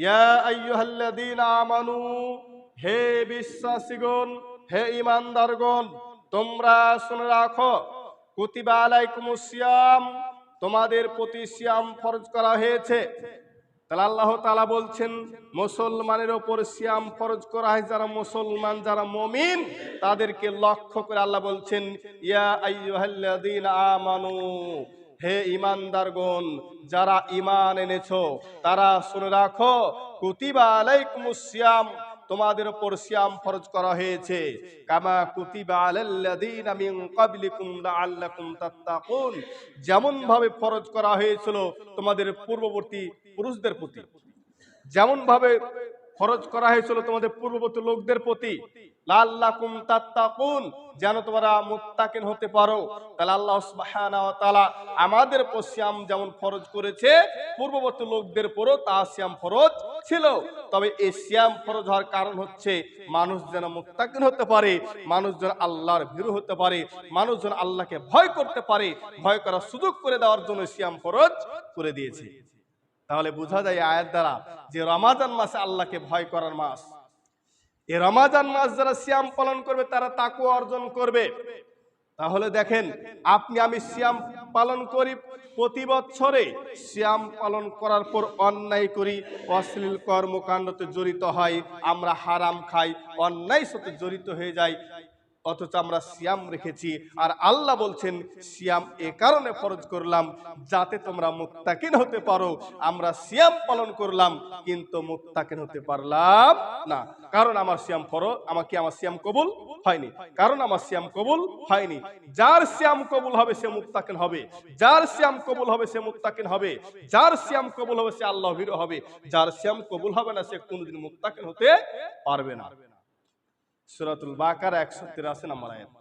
ইয়া আইয়ুহাল্লাযীনা আমানু, হে বিশ্বাসীগণ, হে ঈমানদারগণ, তোমরা শুনে রাখো, কুতিবা আলাইকুমুস সিয়াম, তোমাদের প্রতি সিয়াম ফরজ করা হয়েছে। তাহলে আল্লাহ তাআলা বলছেন মুসলমানের ওপর সিয়াম ফরজ করা হয়, যারা মুসলমান, যারা মুমিন, তাদেরকে লক্ষ্য করে আল্লাহ বলছেন ইয়া আইয়ুহাল্লাযীনা আমানু, হে ঈমানদারগণ, যারা ঈমান এনেছো তারা শুনে রাখো, কুতিবা আলাইকুমুস সিয়াম, তোমাদের উপর সিয়াম ফরজ করা হয়েছে, কামা কুতিবা আলাল্লাযীনা মিন ক্বাবলিকুম লাআল্লাকুম তাত্তাকুন, যেমন ভাবে ফরজ করা হয়েছিল তোমাদের পূর্ববর্তী পুরুষদের প্রতি, যেমন ভাবে ফরজ করা হয়েছিল তোমাদের পূর্ববর্তী লোকদের প্রতি, লাআল্লাকুম তাত্তাকুন, যেন তোমরা মুত্তাকিন হতে পারো। তাহলে আল্লাহ সুবহানাহু ওয়া তাআলা আমাদের উপর সিয়াম যেমন ফরজ করেছে, পূর্ববর্তী লোকদের উপরও তা সিয়াম ফরজ ছিল। তবে এই সিয়াম ফরজ হওয়ার কারণ হচ্ছে মানুষ যেন মুত্তাকিন হতে পারে, মানুষ যেন আল্লাহর ভীরু হতে পারে, মানুষ যেন আল্লাহকে ভয় করতে পারে, ভয় করার সুযোগ করে দেওয়ার জন্য সিয়াম ফরজ করে দিয়েছে। তাহলে বোঝা যায় আয়াত দ্বারা যে রমাজান মাসে আল্লাহকে ভয় করার মাস। এই রমাজান মাস যারা সিয়াম পালন করবে তারা তাকওয়া অর্জন করবে। তাহলে দেখেন, আপনি আমি সিয়াম পালন করি, প্রতি বছরে সিয়াম পালন করার পর অন্যায় করি, অশ্লীল কর্মকাণ্ডতে জড়িত হয়, আমরা হারাম খাই, অন্যায় সাথে জড়িত হয়ে যাই, অথচ আমরা সিয়াম রেখেছি। আর আল্লাহ বলছেন সিয়াম এ কারণে ফরজ করলাম যাতে তোমরা মুত্তাকিন হতে পারো। আমরা সিয়াম পালন করলাম কিন্তু মুত্তাকিন হতে পারলাম না, কারণ আমার সিয়াম ফরজ, আমার সিয়াম কবুল হয়নি, কারণ আমার সিয়াম কবুল হয়নি। যার সিয়াম কবুল হবে সে মুত্তাকিন হবে, যার সিয়াম কবুল হবে সে মুত্তাকিন হবে, যার সিয়াম কবুল হবে সে আল্লাহ ভীরু হবে, যার সিয়াম কবুল হবে না সে কোনদিন মুত্তাকিন হতে পারবে না। সূরাতুল বাকারা 183 নম্বর আয়াত।